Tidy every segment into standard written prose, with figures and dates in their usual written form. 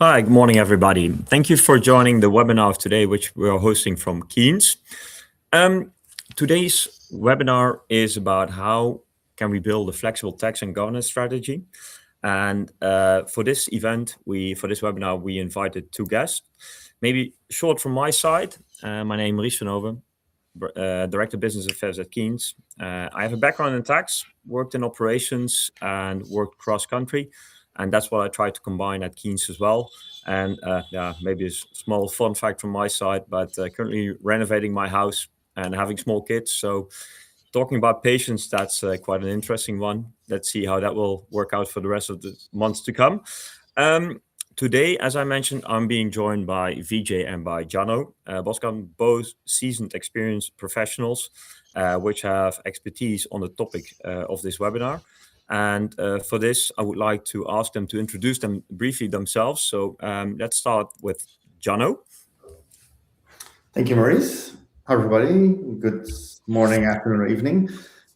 Hi, good morning, everybody. Thank you for joining the webinar of today, which we are hosting from Keeyns. Today's webinar is about how can we build a flexible tax and governance strategy. And for this event, for this webinar, we invited two guests. Maybe short from my side, my name is Krishnaswamy, Director of Business Affairs at Keeyns. I have a background in tax, worked in operations and worked cross-country. And that's what I try to combine at Keeyns as well. And yeah, maybe a small fun fact from my side, but currently renovating my house and having small kids. So talking about patience, that's quite an interesting one. Let's see how that will work out for the rest of the months to come. Today, as I mentioned, I'm being joined by Vijay and by Djanno Boskan, both seasoned, experienced professionals, which have expertise on the topic of this webinar. And for this, I would like to ask them to introduce them briefly themselves. So let's start with Djanno. Thank you, Maurice. Hi, everybody. Good morning, afternoon, or evening.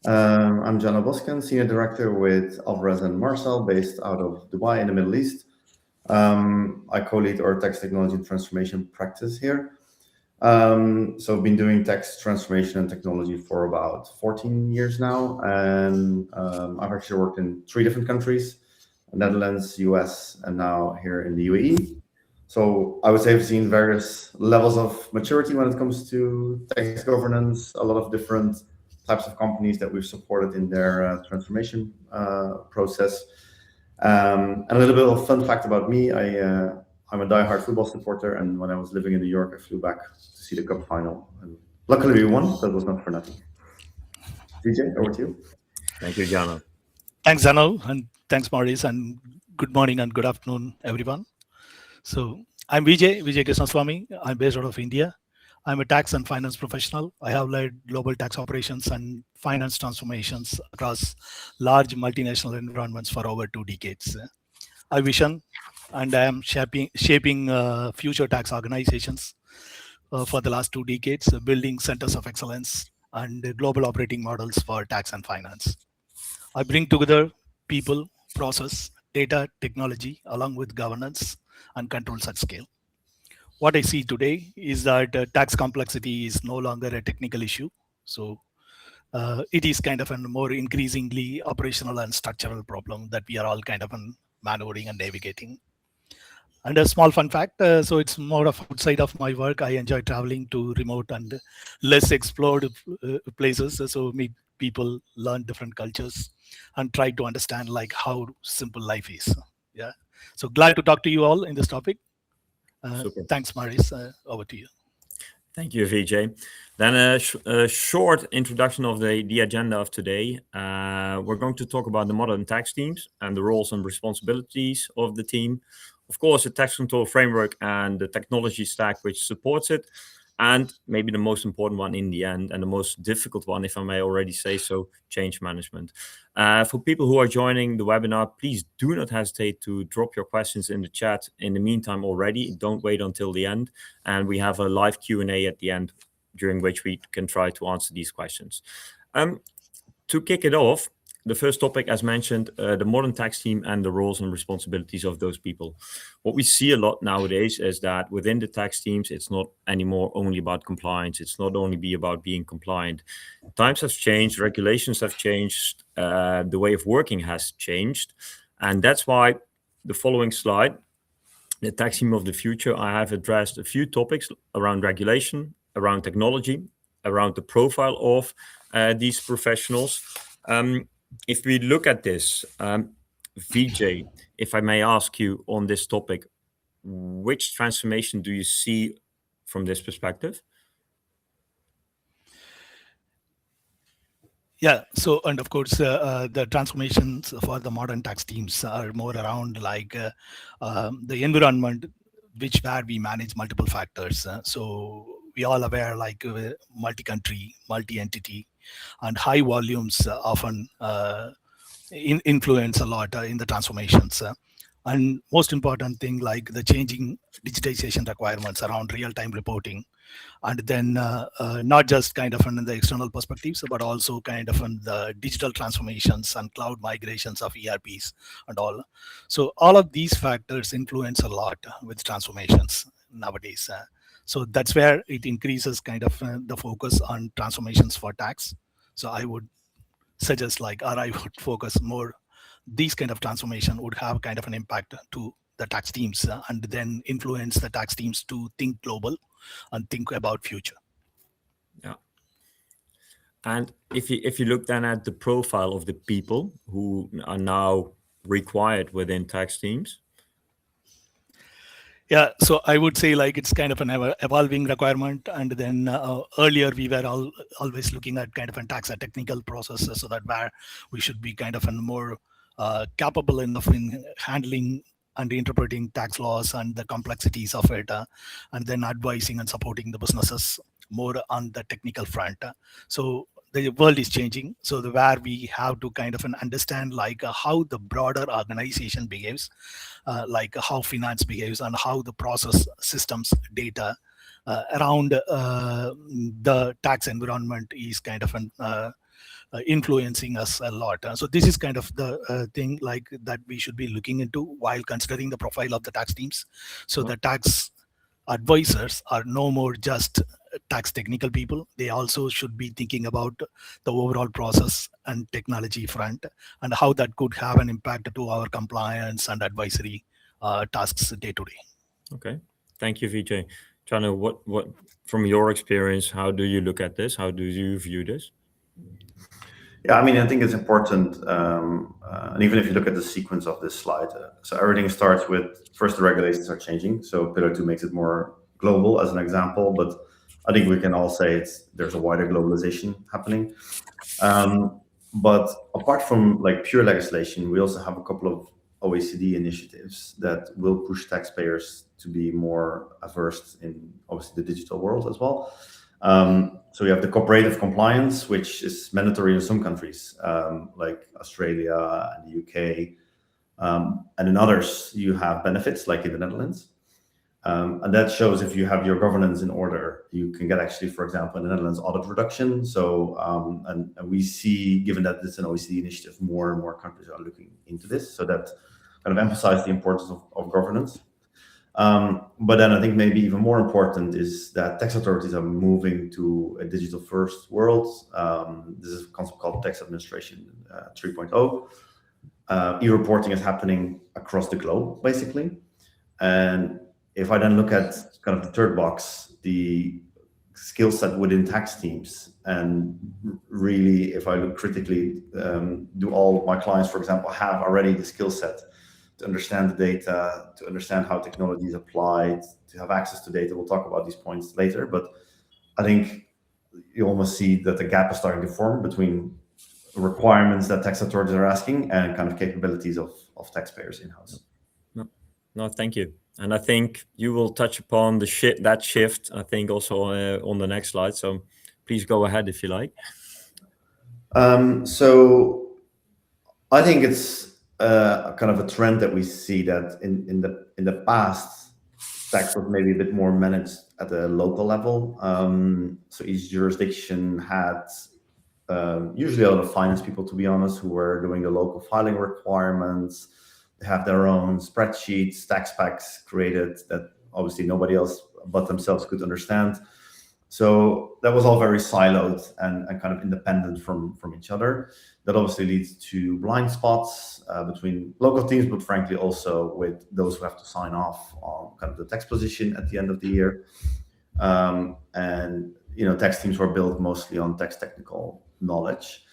I'm Djanno Boskan, Senior Director with Alvarez Marsal, based out of Dubai in the Middle East. I co-lead our tax technology and transformation practice here. So I've been doing tax transformation and technology for about 14 years now. And I've actually worked in 3 different countries, Netherlands, US, and now here in the UAE. So I would say I've seen various levels of maturity when it comes to tax governance, a lot of different types of companies that we've supported in their transformation process. And a little bit of fun fact about me, I'm a diehard football supporter, and when I was living in New York, I flew back to see the cup final. And luckily we won, but it was not for nothing. Vijay, over to you. Thank you, Djanno. Thanks, Djanno, and thanks, Maurice, and good morning and good afternoon, everyone. So I'm Vijay Krishnaswamy. I'm based out of India. I'm a tax and finance professional. I have led global tax operations and finance transformations across large multinational environments for over 2 decades. I vision and I am shaping future tax organizations for the last 2 decades, building centers of excellence and global operating models for tax and finance. I bring together people, process, data, technology, along with governance and controls at scale. What I see today is that tax complexity is no longer a technical issue. So it is kind of a more increasingly operational and structural problem that we are all kind of maneuvering and navigating. And a small fun fact, so it's more of outside of my work. I enjoy traveling to remote and less explored places. So meet people, learn different cultures, and try to understand like how simple life is. Yeah. So glad to talk to you all in this topic. Thanks, Maurice. Over to you. Thank you, Vijay. Then a short introduction of the agenda of today. We're going to talk about the modern tax teams and the roles and responsibilities of the team. Of course, the tax control framework and the technology stack which supports it. And maybe the most important one in the end, and the most difficult one, if I may already say so, change management. For people who are joining the webinar, please do not hesitate to drop your questions in the chat in the meantime already. Don't wait until the end. And we have a live Q&A at the end, during which we can try to answer these questions. To kick it off, the first topic, as mentioned, the modern tax team and the roles and responsibilities of those people. What we see a lot nowadays is that within the tax teams, it's not anymore only about compliance. It's not only about being compliant. Times have changed, regulations have changed, the way of working has changed. And that's why the following slide, the tax team of the future, I have addressed a few topics around regulation, around technology, around the profile of these professionals. If we look at this, Vijay, if I may ask you on this topic, which transformation do you see from this perspective? Yeah, so, and of course, the transformations for the modern tax teams are more around like the environment where we manage multiple factors. So we all aware like multi-country, multi-entity, and high volumes often influence a lot in the transformations. And most important thing, like the changing digitization requirements around real-time reporting and then not just kind of in the external perspectives, but also kind of in the digital transformations and cloud migrations of ERPs and all. So all of these factors influence a lot with transformations nowadays. So that's where it increases kind of the focus on transformations for tax. So I would suggest or I would focus more, these kind of transformation would have kind of an impact to the tax teams and then influence the tax teams to think global and think about future. Yeah. And if you look then at the profile of the people who are now required within tax teams. Yeah, so I would say it's kind of an evolving requirement, and then earlier we were always looking at kind of a tax technical processes, so that where we should be kind of a more capable enough in handling and interpreting tax laws and the complexities of it, and then advising and supporting the businesses more on the technical front. So the world is changing, so where we have to kind of understand how the broader organization behaves, how finance behaves, and how the process systems data around the tax environment is kind of influencing us a lot. So this is kind of the thing that we should be looking into while considering the profile of the tax teams. So the tax advisors are no more just tax technical people. They also should be thinking about the overall process and technology front and how that could have an impact to our compliance and advisory tasks day to day. Okay, thank you, Vijay. Djanno, what from your experience, how do you look at this? How do you view this? Yeah, I mean, I think it's important, and even if you look at the sequence of this slide, so everything starts with, first the regulations are changing, so Pillar 2 makes it more global as an example, but I think we can all say there's a wider globalization happening. But apart from pure legislation, we also have a couple of OECD initiatives that will push taxpayers to be more averse in obviously the digital world as well. So we have the cooperative compliance, which is mandatory in some countries, like Australia and the UK. And in others, you have benefits, like in the Netherlands. And that shows if you have your governance in order, you can get actually, for example, in the Netherlands, audit reduction. So, and we see, given that it's an OECD initiative, more and more countries are looking into this. So that kind of emphasizes the importance of governance. But then I think maybe even more important is that tax authorities are moving to a digital first world. This is a concept called tax administration 3.0. E-reporting is happening across the globe, basically. And if I then look at kind of the third box, the skill set within tax teams, and really, if I look critically, do all my clients, for example, have already the skill set to understand the data, to understand how technology is applied, to have access to data? We'll talk about these points later, but I think you almost see that the gap is starting to form between requirements that tax authorities are asking and kind of capabilities of taxpayers in-house. No, thank you. And I think you will touch upon that shift, I think, also on the next slide. So please go ahead if you like. So I think it's kind of a trend that we see that in the past, tax was maybe a bit more managed at a local level. So each jurisdiction had usually a lot of finance people, to be honest, who were doing the local filing requirements. They have their own spreadsheets, tax packs created that obviously nobody else but themselves could understand. So that was all very siloed and kind of independent from each other. That obviously leads to blind spots between local teams, but frankly also with those who have to sign off on kind of the tax position at the end of the year. And tax teams were built mostly on tax technical knowledge.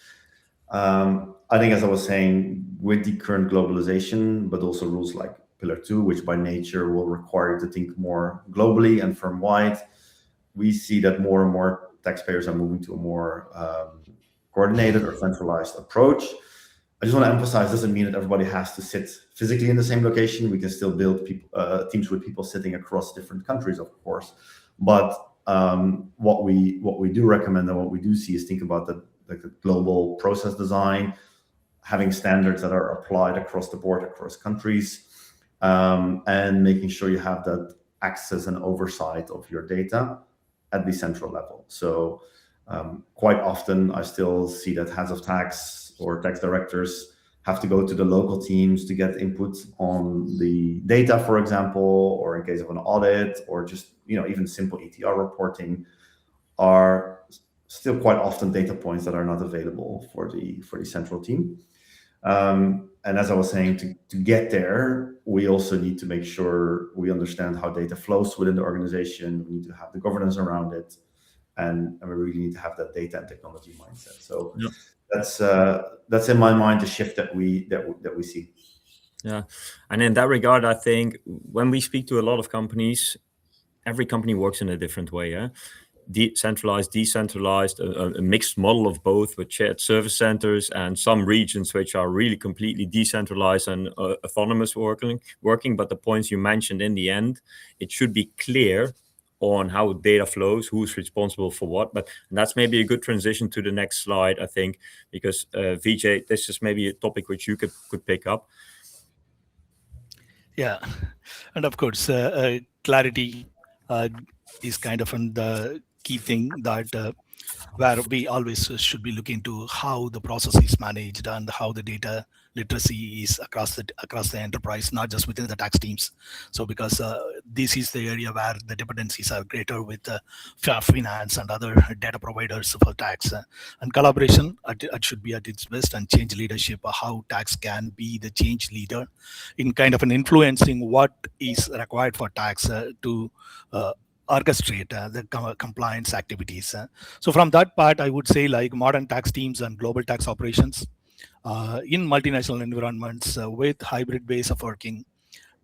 I think, as I was saying, with the current globalization, but also rules like Pillar 2, which by nature will require you to think more globally and firm-wide, we see that more and more taxpayers are moving to a more coordinated or centralized approach. I just want to emphasize, doesn't mean that everybody has to sit physically in the same location. We can still build teams with people sitting across different countries, of course. But what we do recommend and what we do see is think about the global process design, having standards that are applied across the board, across countries, and making sure you have that access and oversight of your data. at the central level. So quite often I still see that heads of tax or tax directors have to go to the local teams to get input on the data, for example, or in case of an audit, or just even simple ETR reporting, are still quite often data points that are not available for the central team. And as I was saying, to get there, we also need to make sure we understand how data flows within the organization. We need to have the governance around it, and we really need to have that data and technology mindset. So that's in my mind the shift that we see. Yeah, and in that regard, I think when we speak to a lot of companies, every company works in a different way. Yeah, centralized, decentralized, a mixed model of both, with shared service centers and some regions which are really completely decentralized and autonomous working. But the points you mentioned in the end, it should be clear on how data flows, who's responsible for what. But that's maybe a good transition to the next slide, I think, because Vijay, this is maybe a topic which you could pick up. Yeah, and of course, clarity is kind of the key thing that where we always should be looking to how the process is managed and how the data literacy is across the enterprise, not just within the tax teams. So because this is the area where the dependencies are greater with finance and other data providers for tax, and collaboration it should be at its best, and change leadership, how tax can be the change leader in kind of an influencing what is required for tax to orchestrate the compliance activities. So from that part, I would say like modern tax teams and global tax operations in multinational environments with hybrid ways of working,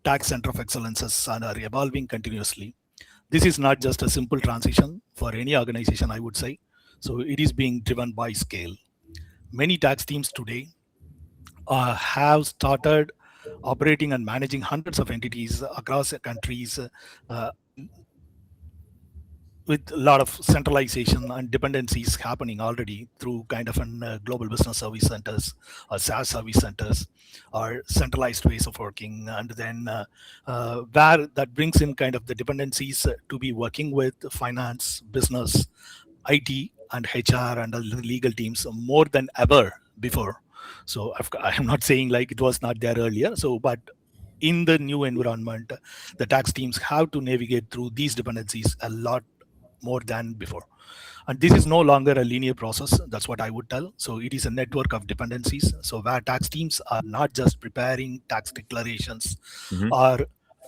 tax center of excellences are evolving continuously. This is not just a simple transition for any organization, I would say. So it is being driven by scale. Many tax teams today have started operating and managing hundreds of entities across countries with a lot of centralization and dependencies happening already through kind of global business service centers or SaaS service centers or centralized ways of working. And then where that brings in kind of the dependencies to be working with finance, business, IT, and HR and the legal teams more than ever before. So I'm not saying like it was not there earlier. So, but in the new environment, the tax teams have to navigate through these dependencies a lot more than before. And this is no longer a linear process. That's what I would tell. So it is a network of dependencies. So where tax teams are not just preparing tax declarations or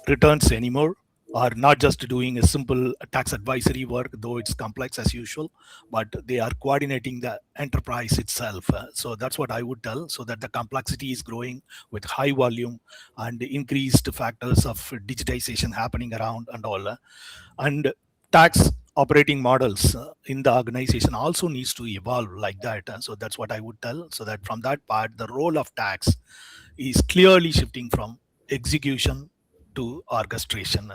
returns anymore, or not just doing a simple tax advisory work, though it's complex as usual, but they are coordinating the enterprise itself. So that's what I would tell. So that the complexity is growing with high volume and increased factors of digitization happening around and all. And tax operating models in the organization also needs to evolve like that. So that's what I would tell. So that from that part, the role of tax is clearly shifting from execution to orchestration.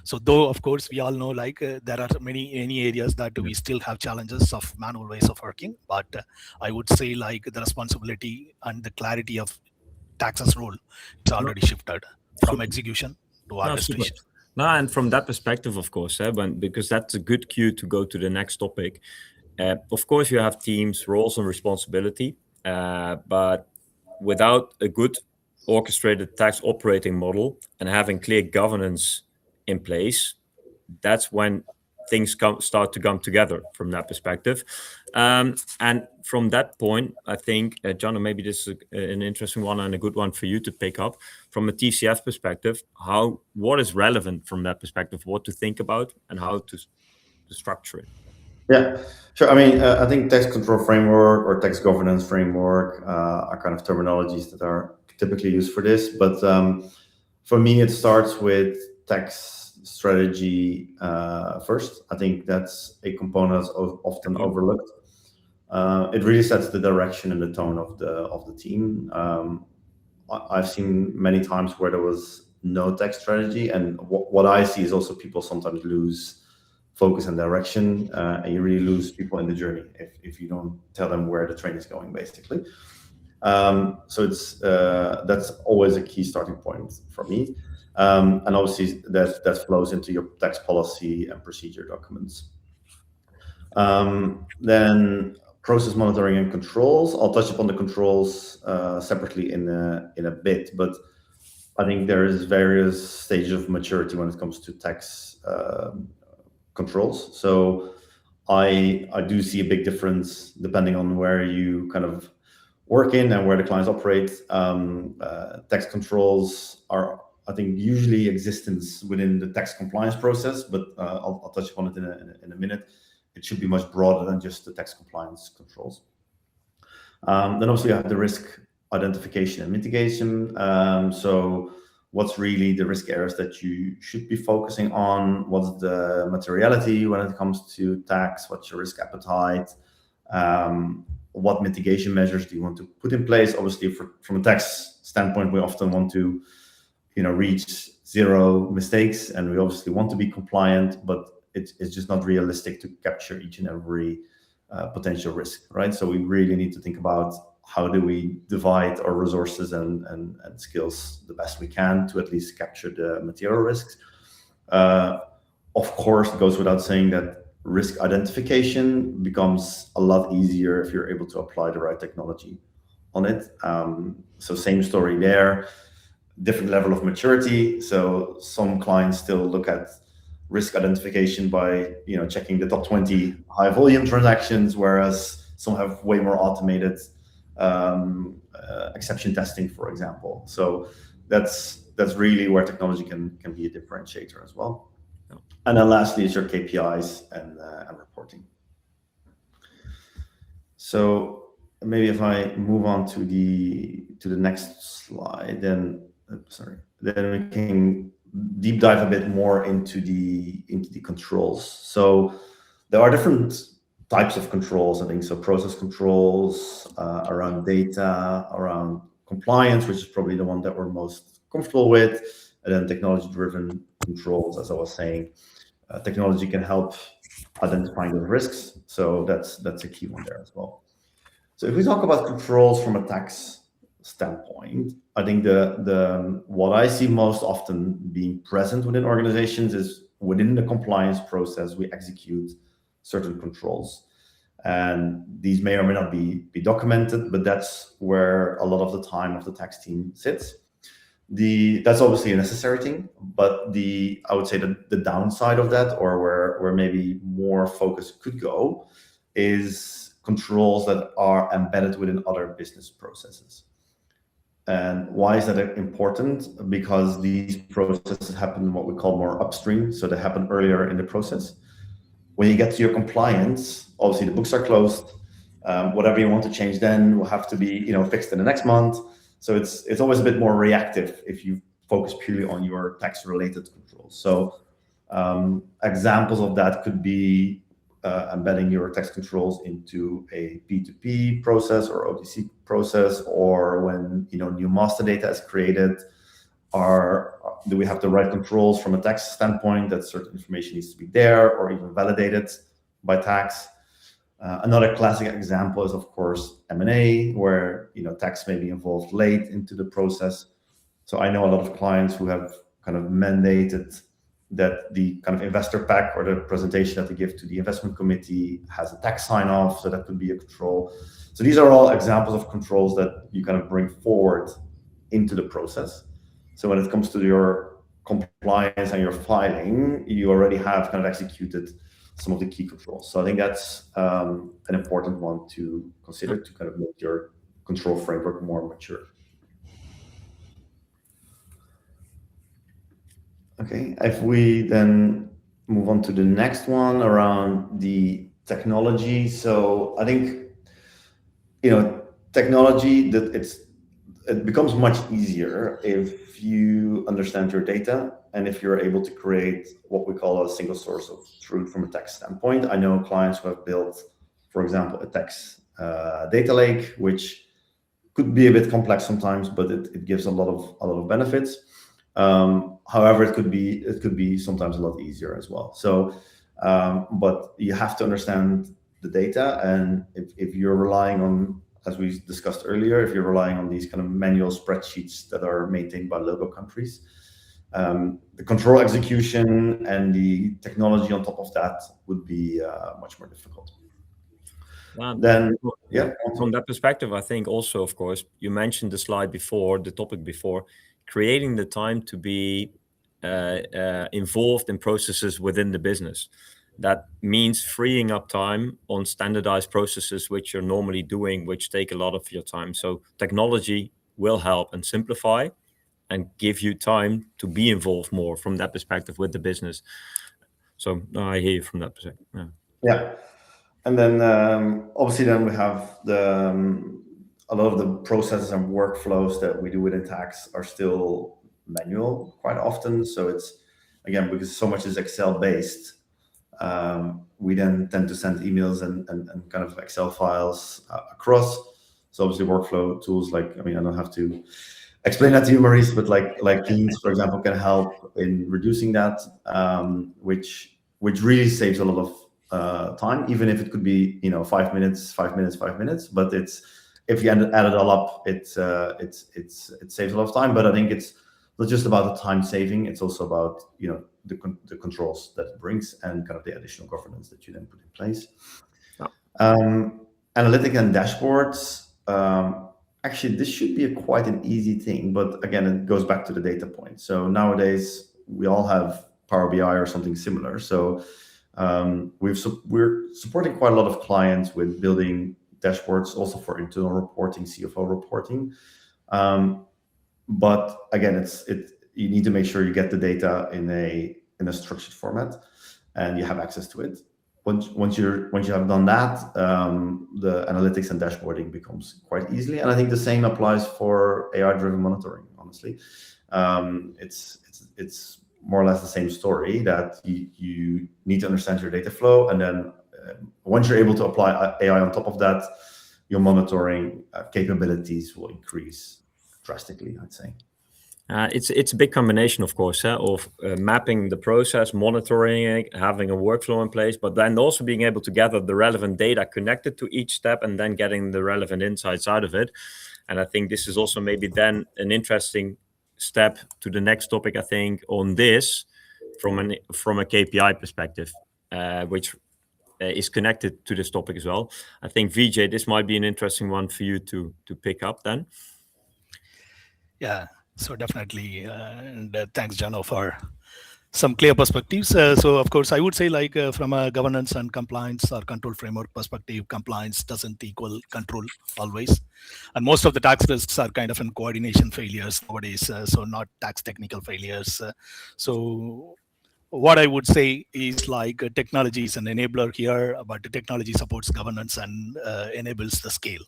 So though, of course, we all know like there are many areas that we still have challenges of manual ways of working, but I would say like the responsibility and the clarity of tax's role, it's already shifted from execution to orchestration. No, and from that perspective, of course, because that's a good cue to go to the next topic. Of course, you have teams, roles, and responsibility, but without a good orchestrated tax operating model and having clear governance in place, that's when things start to come together from that perspective. And from that point, I think, Djanno, maybe this is an interesting one and a good one for you to pick up. From a TCF perspective, what is relevant from that perspective, what to think about and how to structure it? Yeah, sure. I mean, I think tax control framework or tax governance framework are kind of terminologies that are typically used for this. But for me, it starts with tax strategy first. I think that's a component of often overlooked. It really sets the direction and the tone of the team. I've seen many times where there was no tax strategy, and what I see is also people sometimes lose focus and direction, and you really lose people in the journey if you don't tell them where the train is going, basically. So it's that's always a key starting point for me, and obviously that flows into your tax policy and procedure documents. Then process monitoring and controls. I'll touch upon the controls separately in a bit, but I think there is various stages of maturity when it comes to tax controls. So I do see a big difference depending on where you kind of work in and where the clients operate. Tax controls are, I think, usually existence within the tax compliance process, but I'll touch upon it in a minute. It should be much broader than just the tax compliance controls. Then also you have the risk identification and mitigation. So what's really the risk areas that you should be focusing on? What's the materiality when it comes to tax? What's your risk appetite? What mitigation measures do you want to put in place? Obviously, from a tax standpoint, we often want to, reach zero mistakes, and we obviously want to be compliant, but it's just not realistic to capture each and every potential risk, right? So we really need to think about how do we divide our resources and skills the best we can to at least capture the material risks. Of course, it goes without saying that risk identification becomes a lot easier if you're able to apply the right technology on it. So same story there, different level of maturity. So some clients still look at risk identification by checking the top 20 high volume transactions, whereas some have way more automated exception testing, for example. So that's really where technology can be a differentiator as well. Yeah. And then lastly is your KPIs and reporting. So maybe if I move on to the next slide, then we can deep dive a bit more into the controls. So there are different types of controls, I think. So process controls around data, around compliance, which is probably the one that we're most comfortable with, and then technology-driven controls, as I was saying. Technology can help identifying the risks, so that's a key one there as well. So if we talk about controls from a tax standpoint, I think the what I see most often being present within organizations is within the compliance process, we execute certain controls. And these may or may not be documented, but that's where a lot of the time of the tax team sits. That's obviously a necessary thing, but I would say that the downside of that, or where maybe more focus could go, is controls that are embedded within other business processes. And why is that important? Because these processes happen what we call more upstream, so they happen earlier in the process. When you get to your compliance, obviously the books are closed. Whatever you want to change then will have to be fixed in the next month. So it's always a bit more reactive if you focus purely on your tax-related controls. So examples of that could be embedding your tax controls into a P2P process or OTC process, or when new master data is created, do we have the right controls from a tax standpoint that certain information needs to be there or even validated by tax. Another classic example is, of course, M&A, where tax may be involved late into the process. So I know a lot of clients who have kind of mandated that the kind of investor pack or the presentation that they give to the investment committee has a tax sign-off, so that could be a control. So these are all examples of controls that you kind of bring forward into the process. So when it comes to your compliance and your filing, you already have kind of executed some of the key controls. So I think that's an important one to consider to kind of make your control framework more mature. Okay, if we then move on to the next one around the technology. So I think, technology, it becomes much easier if you understand your data and if you're able to create what we call a single source of truth from a tax standpoint. I know clients who have built, for example, a tax data lake, which could be a bit complex sometimes, but it gives a lot of benefits. However, it could be sometimes a lot easier as well. So, but you have to understand the data, and if you're relying on, as we discussed earlier, if you're relying on these kind of manual spreadsheets that are maintained by local countries, The control execution and the technology on top of that would be much more difficult. Then, yeah. From that perspective, I think also, of course, you mentioned the slide before, the topic before, creating the time to be involved in processes within the business. That means freeing up time on standardized processes which you're normally doing, which take a lot of your time. So technology will help and simplify and give you time to be involved more from that perspective with the business. So I hear you from that perspective. Yeah. And then obviously then we have a lot of the processes and workflows that we do within tax are still manual quite often. So it's, again, because so much is Excel based, we then tend to send emails and kind of Excel files across. So obviously workflow tools like, I mean, I don't have to explain that to you, Maurice, but like Keeyns, for example, can help in reducing that, which really saves a lot of time, even if it could be 5 minutes. But it's, if you add it all up, it saves a lot of time. But I think it's not just about the time saving; it's also about the controls that it brings and kind of the additional governance that you then put in place. Analytic and dashboards. Actually, this should be quite an easy thing, but again, it goes back to the data point. So nowadays, we all have Power BI or something similar. So we're supporting quite a lot of clients with building dashboards, also for internal reporting, CFO reporting. But again, you need to make sure you get the data in a structured format, and you have access to it. Once you have done that, the analytics and dashboarding becomes quite easily. And I think the same applies for AI-driven monitoring. Honestly, it's more or less the same story, that you need to understand your data flow, and then once you're able to apply AI on top of that, your monitoring capabilities will increase drastically, I'd say. It's a big combination, of course, of mapping the process, monitoring it, having a workflow in place, but then also being able to gather the relevant data connected to each step and then getting the relevant insights out of it. And I think this is also maybe then an interesting step to the next topic, I think, on this from a KPI perspective, which is connected to this topic as well. I think, Vijay, this might be an interesting one for you to pick up then. Yeah. So definitely, and thanks, Djanno, for some clear perspectives. So of course, I would say from a governance and compliance or control framework perspective, compliance doesn't equal control always. And most of the tax risks are kind of in coordination failures nowadays, so not tax technical failures. So what I would say is technology is an enabler here, but the technology supports governance and enables the scale.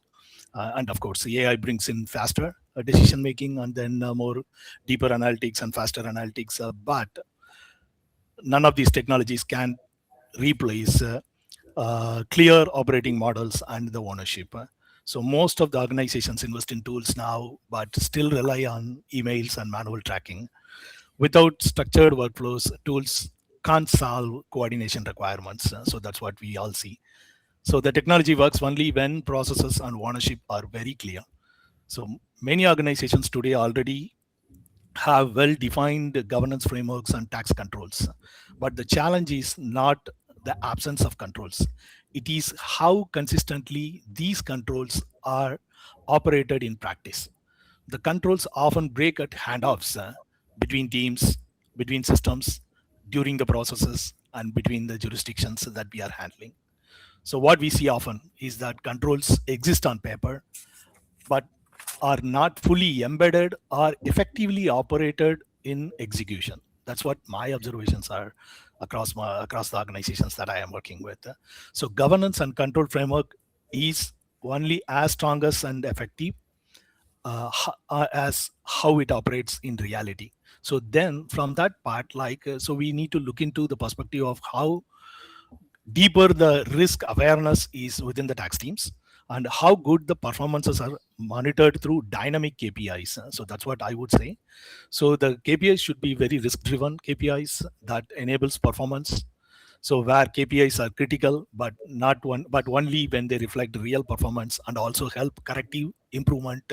And of course, the AI brings in faster decision making and then more deeper analytics and faster analytics. But none of these technologies can replace clear operating models and the ownership. So most of the organizations invest in tools now, but still rely on emails and manual tracking. Without structured workflows, tools can't solve coordination requirements. So that's what we all see. So the technology works only when processes and ownership are very clear. So many organizations today already have well-defined governance frameworks and tax controls. But the challenge is not the absence of controls. It is how consistently these controls are operated in practice. The controls often break at handoffs between teams, between systems, during the processes, and between the jurisdictions that we are handling. So what we see often is that controls exist on paper, but are not fully embedded or effectively operated in execution. That's what my observations are across the organizations that I am working with. So governance and control framework is only as strong as and effective as how it operates in reality. So then from that part, so we need to look into the perspective of how deeper the risk awareness is within the tax teams and how good the performances are monitored through dynamic KPIs. So that's what I would say. So the KPIs should be very risk-driven KPIs that enables performance. So where KPIs are critical, but only when they reflect real performance and also help corrective improvement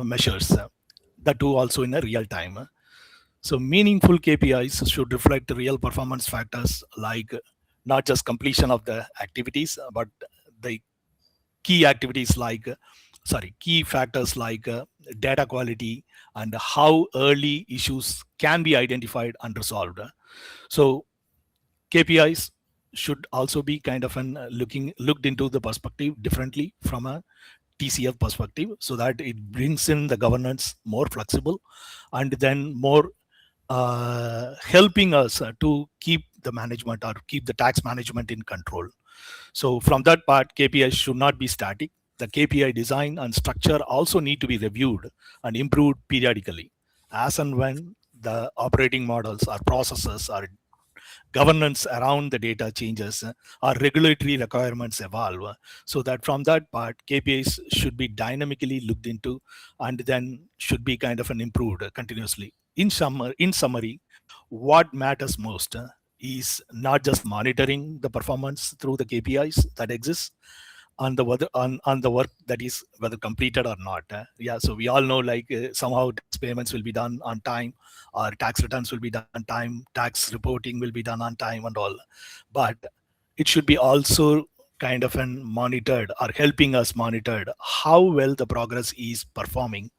measures. That too also in a real time. So meaningful KPIs should reflect real performance factors like not just completion of the activities, but the key activities like, key factors like data quality and how early issues can be identified and resolved. So KPIs should also be kind of looked into the perspective differently from a TCF perspective, so that it brings in the governance more flexible and then more helping us to keep the management or keep the tax management in control. So from that part, KPIs should not be static. The KPI design and structure also need to be reviewed and improved periodically as and when the operating models or processes or governance around the data changes or regulatory requirements evolve. So that from that part, KPIs should be dynamically looked into and then should be kind of improved continuously. In summary, what matters most is not just monitoring the performance through the KPIs that exist on the work that is whether completed or not. So we all know somehow tax payments will be done on time, or tax returns will be done on time, tax reporting will be done on time and all. But it should be also kind of monitored or helping us monitored how well the progress is performing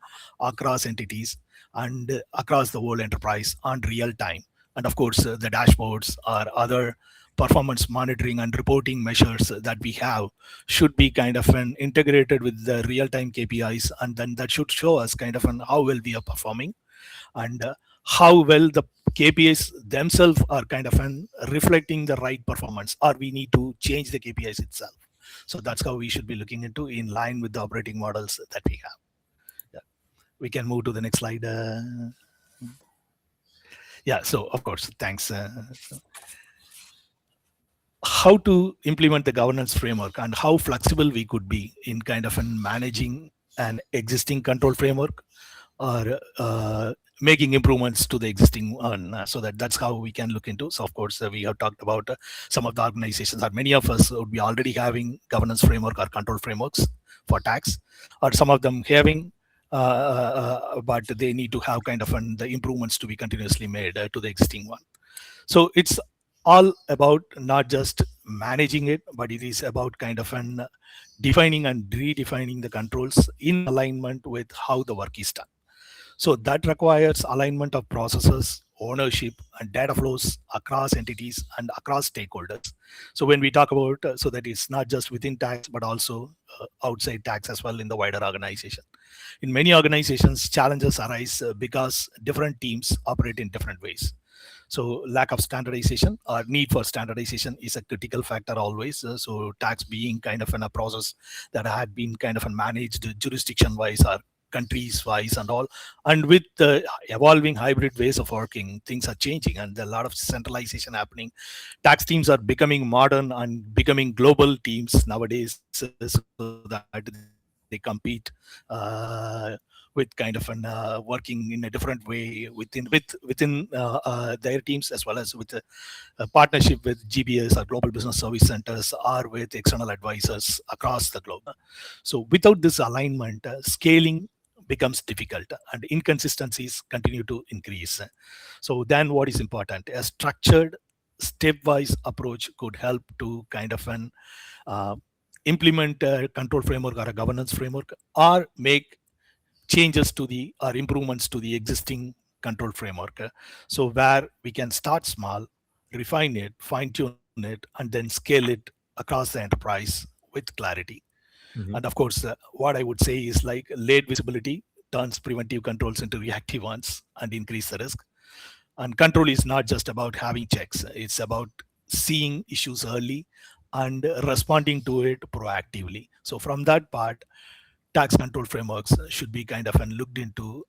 across entities and across the whole enterprise on real time. And of course, the dashboards or other performance monitoring and reporting measures that we have should be kind of integrated with the real-time KPIs, and then that should show us kind of how well we are performing and how well the KPIs themselves are kind of reflecting the right performance, or we need to change the KPIs itself. So that's how we should be looking into in line with the operating models that we have. Yeah. We can move to the next slide. Yeah, so of course, thanks. How to implement the governance framework and how flexible we could be in kind of managing an existing control framework or making improvements to the existing one. So that's how we can look into. So of course, we have talked about some of the organizations, or many of us would be already having governance framework or control frameworks for tax, or some of them having, but they need to have kind of the improvements to be continuously made to the existing one. So it's all about not just managing it, but it is about kind of defining and redefining the controls in alignment with how the work is done. So that requires alignment of processes, ownership, and data flows across entities and across stakeholders. So when we talk about, so that it's not just within tax, but also outside tax as well in the wider organization. In many organizations, challenges arise because different teams operate in different ways. So lack of standardization or need for standardization is a critical factor always. So tax being kind of a process that had been kind of managed jurisdiction-wise or countries-wise and all. And with the evolving hybrid ways of working, things are changing and there are a lot of centralization happening. Tax teams are becoming modern and becoming global teams nowadays, so that they compete with kind of working in a different way within their teams, as well as with a partnership with GBS or Global Business Service Centers or with external advisors across the globe. So without this alignment, scaling becomes difficult and inconsistencies continue to increase. So then what is important? A structured stepwise approach could help to kind of implement a control framework or a governance framework, or make changes to the or improvements to the existing control framework. So where we can start small, refine it, fine tune it, and then scale it across the enterprise with clarity. And of course, what I would say is like late visibility turns preventive controls into reactive ones and increase the risk. And control is not just about having checks. It's about seeing issues early and responding to it proactively. So from that part, tax control frameworks should be kind of looked into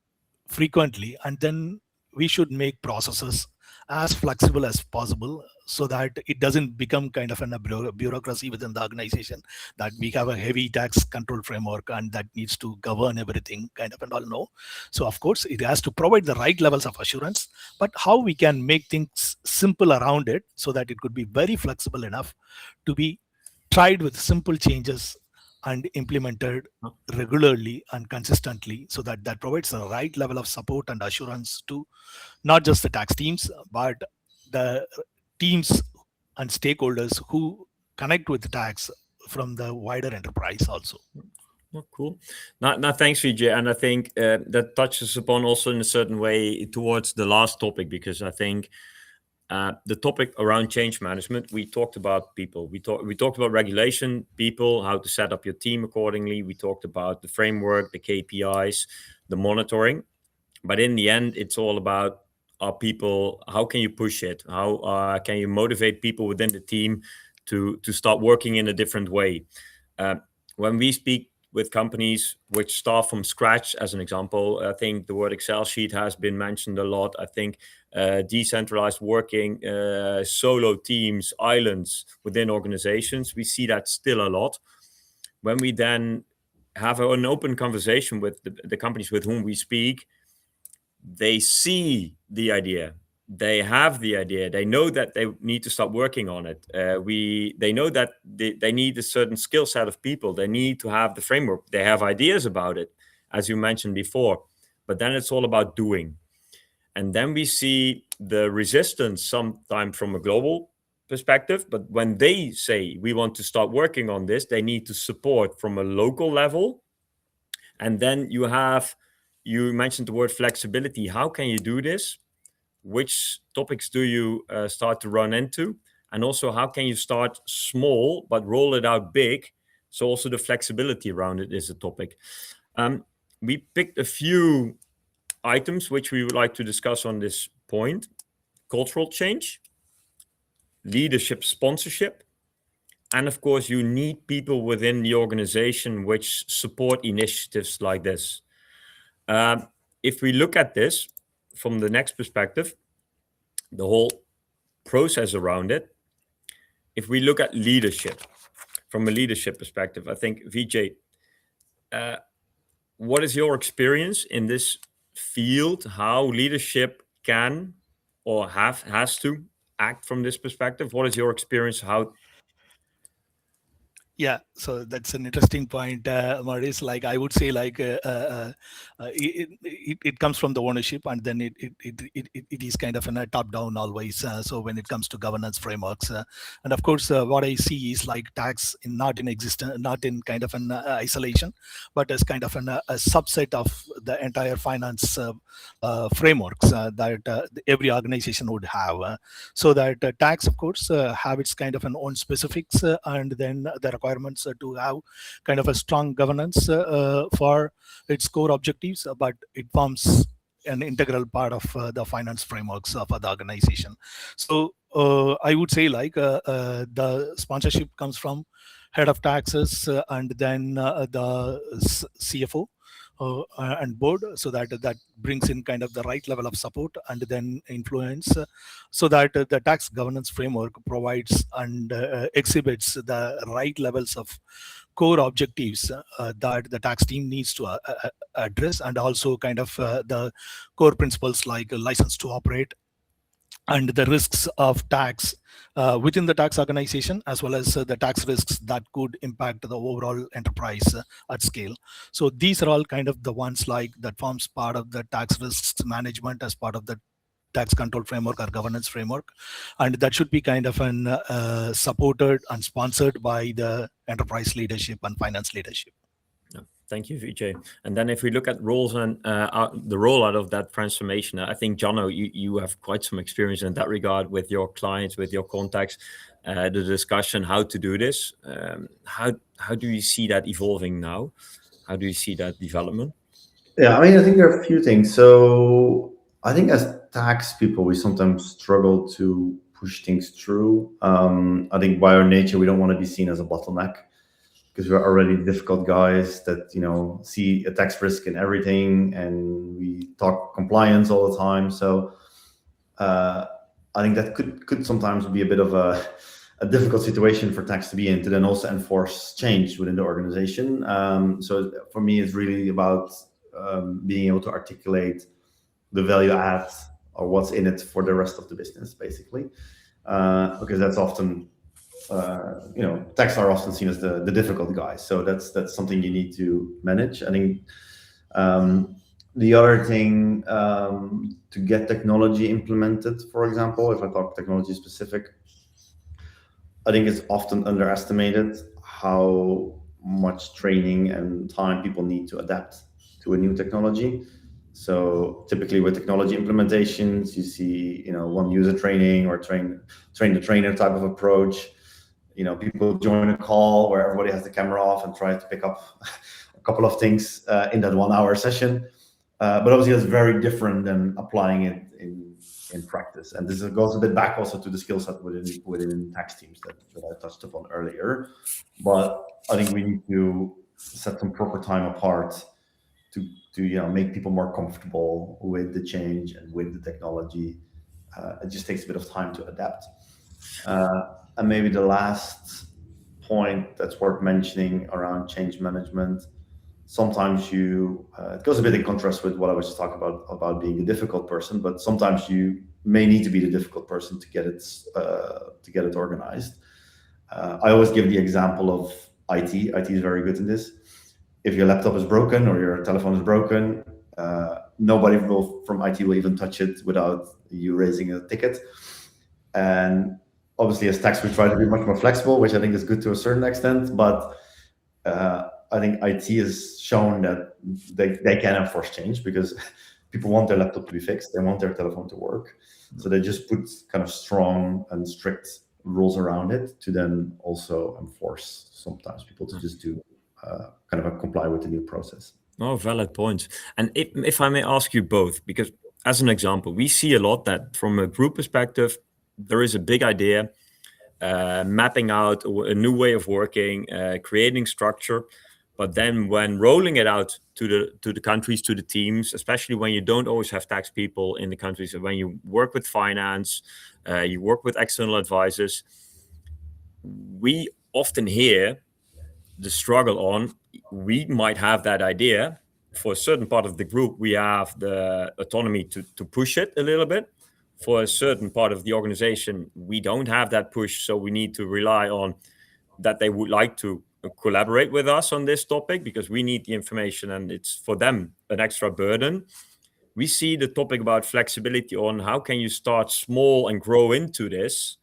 frequently, and then we should make processes as flexible as possible so that it doesn't become kind of a bureaucracy within the organization, that we have a heavy tax control framework and that needs to govern everything kind of and all. No. So of course it has to provide the right levels of assurance, but how we can make things simple around it so that it could be very flexible enough to be tried with simple changes and implemented regularly and consistently, so that provides the right level of support and assurance to not just the tax teams, but the teams and stakeholders who connect with the tax from the wider enterprise also. Oh, cool. Now, thanks, Vijay. And I think that touches upon also in a certain way towards the last topic, because I think the topic around change management, we talked about people. We talked about regulation, people, how to set up your team accordingly. We talked about the framework, the KPIs, the monitoring. But in the end, it's all about our people. How can you push it? How can you motivate people within the team to start working in a different way? When we speak with companies which start from scratch, as an example, I think the word Excel sheet has been mentioned a lot. I think decentralized working, solo teams, islands within organizations, we see that still a lot. When we then have an open conversation with the companies with whom we speak, they see the idea. They have the idea. They know that they need to start working on it. They know that they need a certain skill set of people. They need to have the framework. They have ideas about it, as you mentioned before. But then it's all about doing. And then we see the resistance sometimes from a global perspective. But when they say, we want to start working on this, they need to support from a local level. And then you mentioned the word flexibility. How can you do this? Which topics do you start to run into? And also, how can you start small but roll it out big? So also the flexibility around it is a topic. We picked a few items which we would like to discuss on this point: cultural change, leadership sponsorship, and of course, you need people within the organization which support initiatives like this. If we look at this from the next perspective, the whole process around it, if we look at leadership from a leadership perspective, I think, Vijay, what is your experience in this field? How leadership can or has to act from this perspective? What is your experience? How? Yeah, so that's an interesting point, Maurice. Like I would say, like it comes from the ownership, and then it is kind of a top down always. So when it comes to governance frameworks, and of course, what I see is like tax not in existence, not in kind of an isolation, but as kind of a subset of the entire finance frameworks that every organization would have. So that tax, of course, have its kind of an own specifics, and then the requirements to have kind of a strong governance for its core objectives, but it forms an integral part of the finance frameworks of the organization. So I would say like the sponsorship comes from head of taxes and then the CFO and board, so that brings in kind of the right level of support and then influence, so that the tax governance framework provides and exhibits the right levels of core objectives that the tax team needs to address, and also kind of the core principles like license to operate and the risks of tax within the tax organization, as well as the tax risks that could impact the overall enterprise at scale. So these are all kind of the ones like that forms part of the tax risks management as part of the tax control framework or governance framework, and that should be kind of an supported and sponsored by the enterprise leadership and finance leadership. Thank you, Vijay. And then if we look at roles and the rollout of that transformation, I think, Djanno, you have quite some experience in that regard with your clients, with your contacts, the discussion how to do this. How do you see that evolving now? How do you see that development? Yeah, I mean, I think there are a few things. So I think as tax people, we sometimes struggle to push things through. I think by our nature, we don't want to be seen as a bottleneck, because we're already difficult guys that, see a tax risk in everything, and we talk compliance all the time. So I think that could sometimes be a bit of a difficult situation for tax to be in, to then also enforce change within the organization. So for me, it's really about being able to articulate the value add or what's in it for the rest of the business, basically, because that's often tax are often seen as the difficult guys. So that's something you need to manage. I think the other thing, to get technology implemented, for example, if I talk technology specific, I think it's often underestimated how much training and time people need to adapt to a new technology. So typically with technology implementations, you see, one user training or train the trainer type of approach. People join a call where everybody has the camera off and try to pick up a couple of things in that 1 hour session. But obviously that's very different than applying it in practice. And this goes a bit back also to the skill set within tax teams that I touched upon earlier. But I think we need to set some proper time apart to make people more comfortable with the change and with the technology. It just takes a bit of time to adapt. And maybe the last point that's worth mentioning around change management, sometimes it goes a bit in contrast with what I was just talking about being a difficult person, but sometimes you may need to be the difficult person to get it organized. I always give the example of IT. IT is very good in this. If your laptop is broken or your telephone is broken, nobody from IT will even touch it without you raising a ticket. And obviously, as tax, we try to be much more flexible, which I think is good to a certain extent. But I think IT has shown that they can enforce change because people want their laptop to be fixed. They want their telephone to work. So they just put kind of strong and strict rules around it to then also enforce sometimes people to just do kind of comply with the new process. Oh, valid points. And if I may ask you both, because as an example, we see a lot that from a group perspective, there is a big idea, mapping out a new way of working, creating structure. But then when rolling it out to the countries, to the teams, especially when you don't always have tax people in the countries, when you work with finance, you work with external advisors, we often hear the struggle on, we might have that idea. For a certain part of the group, we have the autonomy to push it a little bit. For a certain part of the organization, we don't have that push, so we need to rely on that they would like to collaborate with us on this topic because we need the information and it's for them an extra burden. We see the topic about flexibility on how can you start small and grow into this.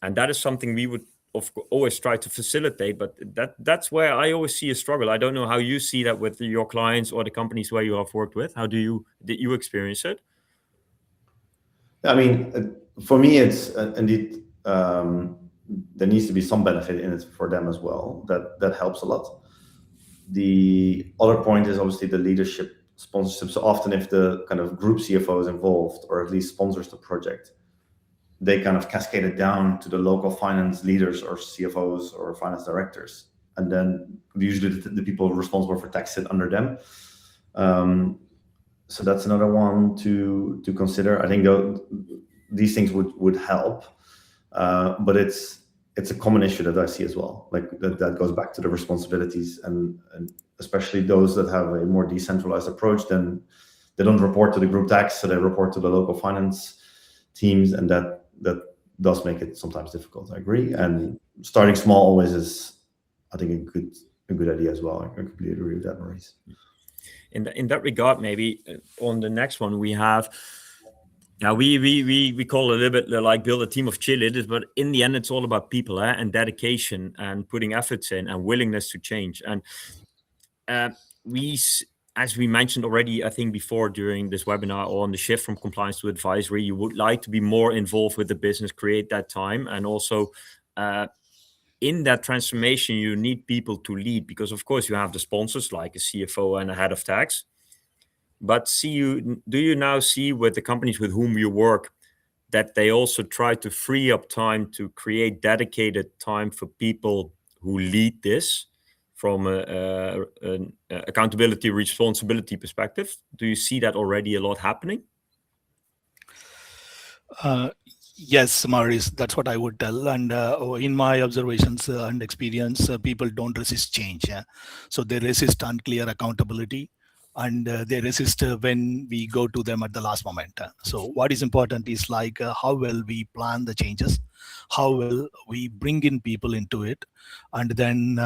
And that is something we would always try to facilitate, but that's where I always see a struggle. I don't know how you see that with your clients or the companies where you have worked with. How did you experience it? I mean, for me, it's indeed there needs to be some benefit in it for them as well. That helps a lot. The other point is obviously the leadership sponsorship. So often if the kind of group CFO is involved or at least sponsors the project, they kind of cascade it down to the local finance leaders or CFOs or finance directors. And then usually the people responsible for tax sit under them. So that's another one to consider. I think these things would help, but it's a common issue that I see as well. Like that goes back to the responsibilities and especially those that have a more decentralized approach, then they don't report to the group tax, so they report to the local finance teams, and that does make it sometimes difficult. I agree. And starting small always is, I think, a good idea as well. I completely agree with that, Maurice. In that regard, maybe on the next one we have, now we call it a little bit like build a team of cheerleaders, but in the end it's all about people and dedication and putting efforts in and willingness to change. And as we mentioned already, I think before during this webinar on the shift from compliance to advisory, you would like to be more involved with the business, create that time, and also in that transformation, you need people to lead because, of course, you have the sponsors like a CFO and a head of tax. But do you now see with the companies with whom you work that they also try to free up time to create dedicated time for people who lead this from an accountability, responsibility perspective? Do you see that already a lot happening? Yes, Maurice, that's what I would tell. And in my observations and experience, people don't resist change. So they resist unclear accountability, and they resist when we go to them at the last moment. So what is important is like how well we plan the changes how well we bring in people into it, and then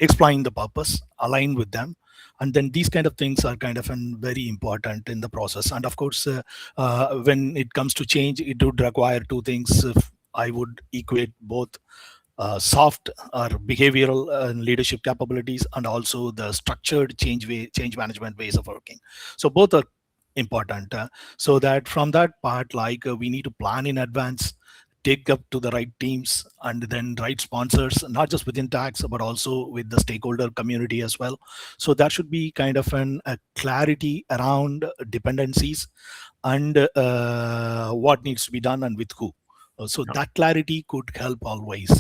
explain the purpose, align with them. And then these kind of things are kind of very important in the process. And of course, when it comes to change, it would require two things. I would equate both soft or behavioral and leadership capabilities, and also the structured change management ways of working. So both are important. So that from that part, like we need to plan in advance, take up to the right teams, and then right sponsors, not just within tax, but also with the stakeholder community as well. So that should be kind of a clarity around dependencies and what needs to be done and with who. So that clarity could help always.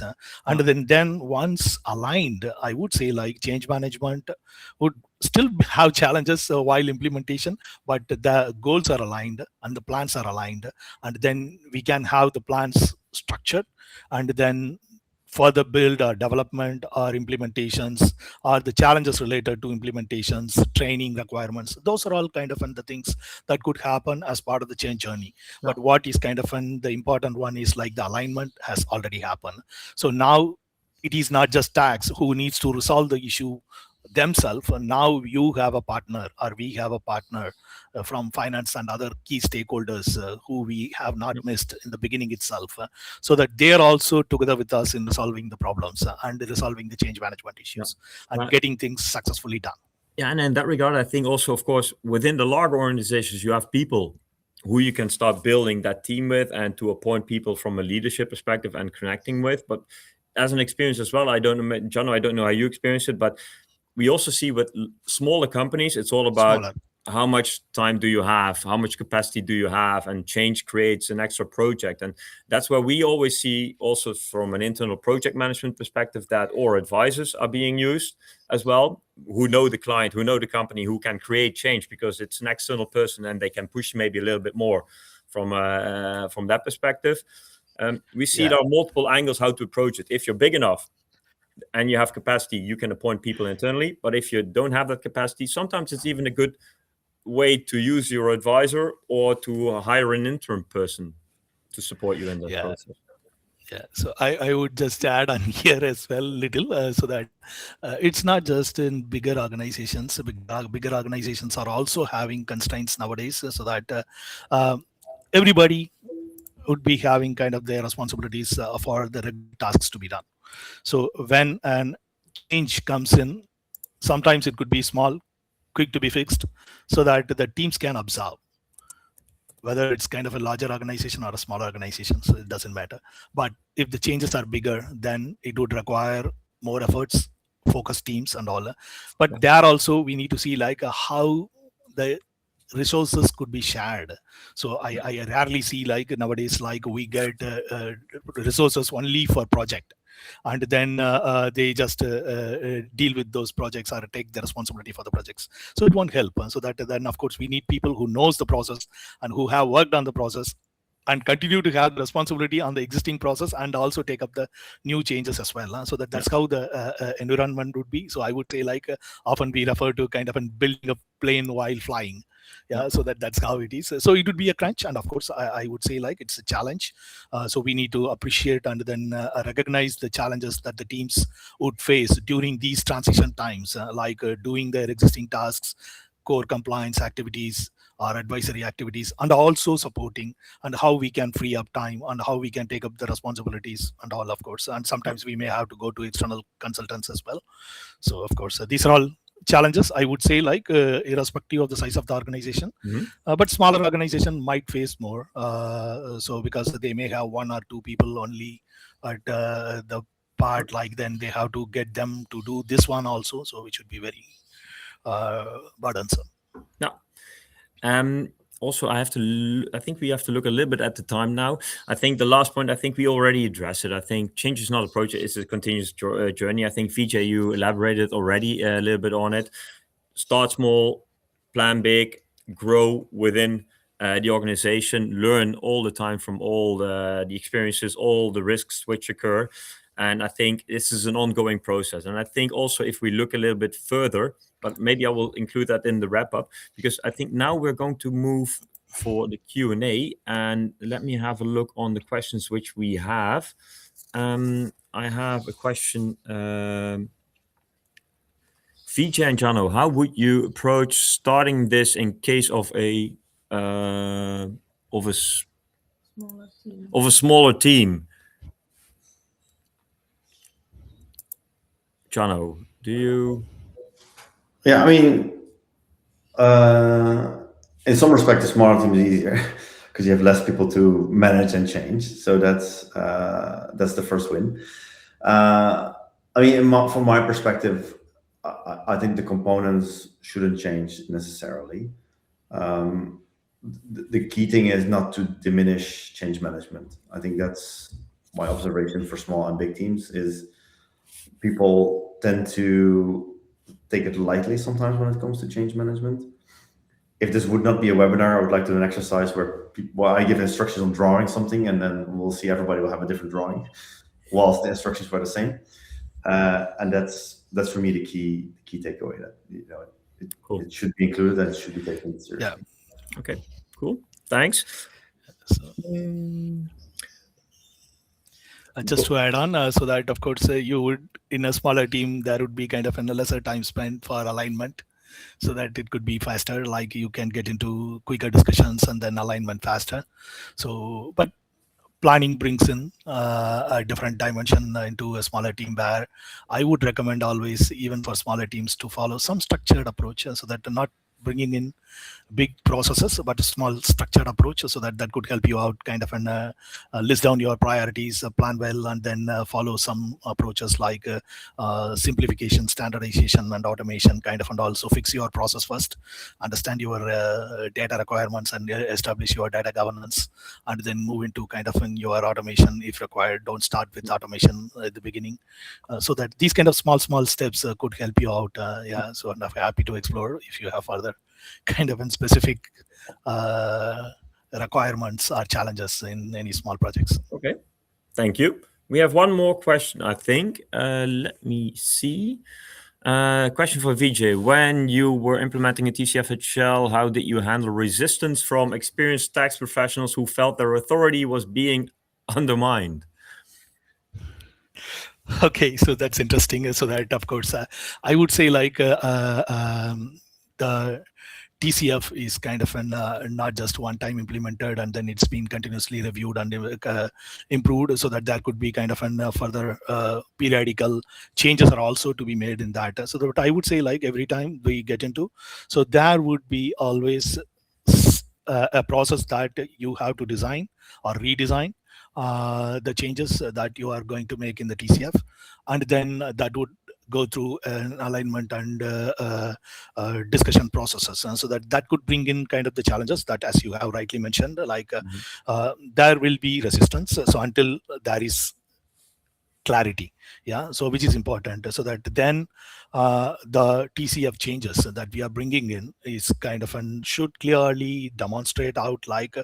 And then once aligned, I would say like change management would still have challenges while implementation, but the goals are aligned and the plans are aligned. And then we can have the plans structured, and then further build or development or implementations or the challenges related to implementations, training requirements. Those are all kind of the things that could happen as part of the change journey. Yeah. But what is kind of the important one is like the alignment has already happened. So now it is not just tax who needs to resolve the issue themselves. And now you have a partner, or we have a partner from finance and other key stakeholders who we have not missed in the beginning itself, so that they are also together with us in resolving the problems and resolving the change management issues and getting things successfully done. Yeah, and in that regard, I think also, of course, within the larger organizations, you have people who you can start building that team with, and to appoint people from a leadership perspective and connecting with. But as an experience as well, I don't know, Djanno, I don't know how you experience it, but we also see with smaller companies, it's all about how much time do you have, how much capacity do you have, and change creates an extra project. And that's where we always see also from an internal project management perspective that our advisors are being used as well, who know the client, who know the company, who can create change because it's an external person and they can push maybe a little bit more from that perspective. We see there are multiple angles how to approach it. If you're big enough and you have capacity, you can appoint people internally. But if you don't have that capacity, sometimes it's even a good way to use your advisor or to hire an interim person to support you in that process. Yeah, so I would just add on here as well little, so that it's not just in bigger organizations. Bigger organizations are also having constraints nowadays, so that everybody would be having kind of their responsibilities for the tasks to be done. So when an change comes in, sometimes it could be small, quick to be fixed, so that the teams can observe. Whether it's kind of a larger organization or a smaller organization, so it doesn't matter. But if the changes are bigger, then it would require more efforts, focus teams and all. But there also we need to see like how the resources could be shared. So I rarely see like nowadays, like we get resources only for project, and then they just deal with those projects or take the responsibility for the projects. So it won't help. So that then of course we need people who knows the process and who have worked on the process and continue to have the responsibility on the existing process and also take up the new changes as well. So that's how the environment would be. So I would say like often we refer to kind of building a plane while flying. So that's how it is. So it would be a crunch, and of course I would say like it's a challenge. So we need to appreciate and then recognize the challenges that the teams would face during these transition times, like doing their existing tasks, core compliance activities or advisory activities, and also supporting, and how we can free up time and how we can take up the responsibilities and all, of course. And sometimes we may have to go to external consultants as well. So of course these are all challenges, I would say, like irrespective of the size of the organization. But smaller organization might face more, so because they may have one or two people only, but the part like then they have to get them to do this one also, so which would be very burdensome. Also, I think we have to look a little bit at the time now. I think the last point, I think we already addressed it. I think change is not a project, it's a continuous journey. I think Vijay, you elaborated already a little bit on it. Start small, plan big, grow within the organization, learn all the time from all the experiences, all the risks which occur. And I think this is an ongoing process. And I think also if we look a little bit further, but maybe I will include that in the wrap up, because I think now we're going to move for the Q&A, and let me have a look on the questions which we have. I have a question. Vijay and Djanno, how would you approach starting this in case of a smaller team? Djanno, do you? Yeah, I mean, in some respects, a smaller team is easier because you have less people to manage and change. So that's the first win. I mean, from my perspective, I think the components shouldn't change necessarily. The key thing is not to diminish change management. I think that's my observation for small and big teams is people tend to take it lightly sometimes when it comes to change management. If this would not be a webinar, I would like to do an exercise where I give instructions on drawing something, and then we'll see everybody will have a different drawing, whilst the instructions were the same. And that's for me the key takeaway, that Cool. It should be included and it should be taken seriously. Yeah. Okay. Cool. Thanks. Just to add on, so that of course you would, in a smaller team, there would be kind of a lesser time spent for alignment, so that it could be faster, like you can get into quicker discussions and then alignment faster. So, but planning brings in a different dimension into a smaller team, where I would recommend always, even for smaller teams, to follow some structured approach, so that not bringing in big processes, but a small structured approach, so that could help you out, kind of an list down your priorities, plan well, and then follow some approaches like simplification, standardization, and automation, kind of, and also fix your process first, understand your data requirements, and establish your data governance, and then move into kind of in your automation if required. Don't start with automation at the beginning, so that these kind of small steps could help you out. Yeah, so I'm happy to explore if you have further kind of in specific requirements or challenges in any small projects. Okay, thank you. We have one more question, I think. Let me see. Question for Vijay. When you were implementing a TCF at Shell, how did you handle resistance from experienced tax professionals who felt their authority was being undermined? Okay, so that's interesting. So that, of course, I would say like the TCF is kind of not just one time implemented, and then it's been continuously reviewed and improved, so that there could be kind of further periodical changes are also to be made in that. So that I would say, like, every time we get into, so there would be always a process that you have to design or redesign the changes that you are going to make in the TCF, and then that would go through an alignment and discussion processes, and so that could bring in kind of the challenges that, as you have rightly mentioned, like there will be resistance, so until there is clarity, yeah, so which is important, so that then the TCF changes that we are bringing in is kind of and should clearly demonstrate out like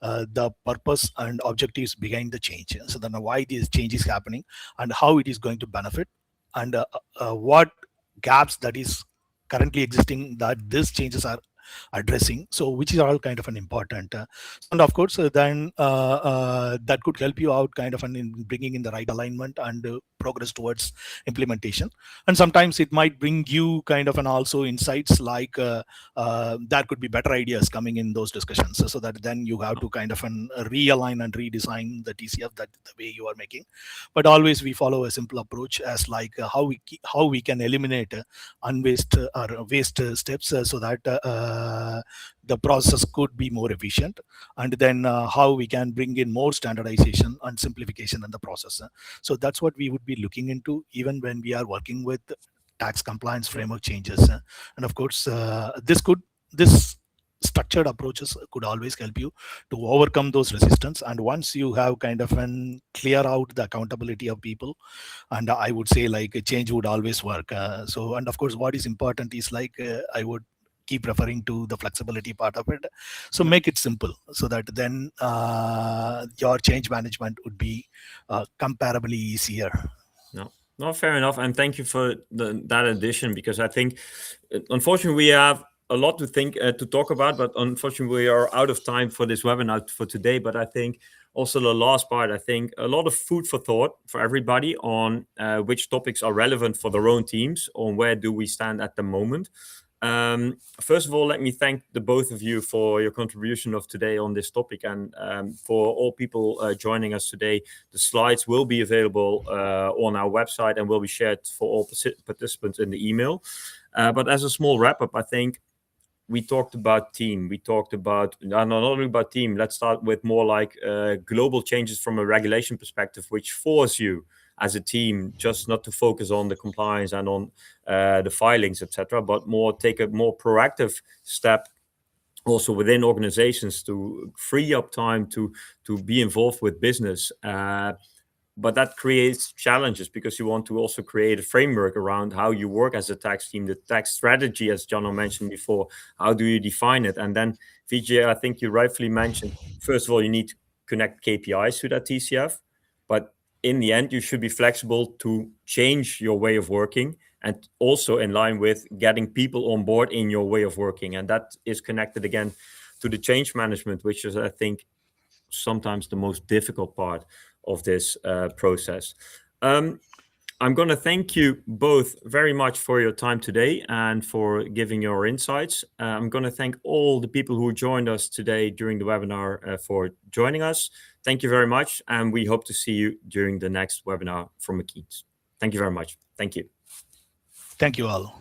the purpose and objectives behind the change, so then why this change is happening and how it is going to benefit, and what gaps that is currently existing that these changes are addressing, so which is all kind of an important, and of course then that could help you out kind of in bringing in the right alignment and progress towards implementation. And sometimes it might bring you kind of an also insights like there could be better ideas coming in those discussions, so that then you have to kind of realign and redesign the TCF that the way you are making. But always we follow a simple approach as like how we can eliminate waste steps, so that the process could be more efficient, and then how we can bring in more standardization and simplification in the process. So that's what we would be looking into even when we are working with tax compliance framework changes. And of course this structured approaches could always help you to overcome those resistance, and once you have kind of clear out the accountability of people, and I would say like a change would always work. So, and of course what is important is like I would keep referring to the flexibility part of it, so make it simple, so that then your change management would be comparably easier. No, fair enough, and thank you for that addition, because I think unfortunately we have a lot to talk about, but unfortunately we are out of time for this webinar for today. But I think also the last part, I think a lot of food for thought for everybody on which topics are relevant for their own teams, on where do we stand at the moment. First of all, let me thank the both of you for your contribution of today on this topic, and for all people joining us today. The slides will be available on our website and will be shared for all participants in the email. But as a small wrap-up, I think we talked about team. We talked about not only about team. Let's start with more like global changes from a regulation perspective, which force you as a team just not to focus on the compliance and on the filings, etc., but more take a more proactive step also within organizations to free up time to be involved with business. But that creates challenges because you want to also create a framework around how you work as a tax team, the tax strategy, as Djanno mentioned before. How do you define it? And then, Vijay, I think you rightfully mentioned, first of all, you need to connect KPIs to that TCF. But in the end, you should be flexible to change your way of working and also in line with getting people on board in your way of working. And that is connected again to the change management, which is, I think, sometimes the most difficult part of this process. I'm going to thank you both very much for your time today and for giving your insights. I'm going to thank all the people who joined us today during the webinar for joining us. Thank you very much, and we hope to see you during the next webinar from Keeyns. Thank you very much. Thank you. Thank you all.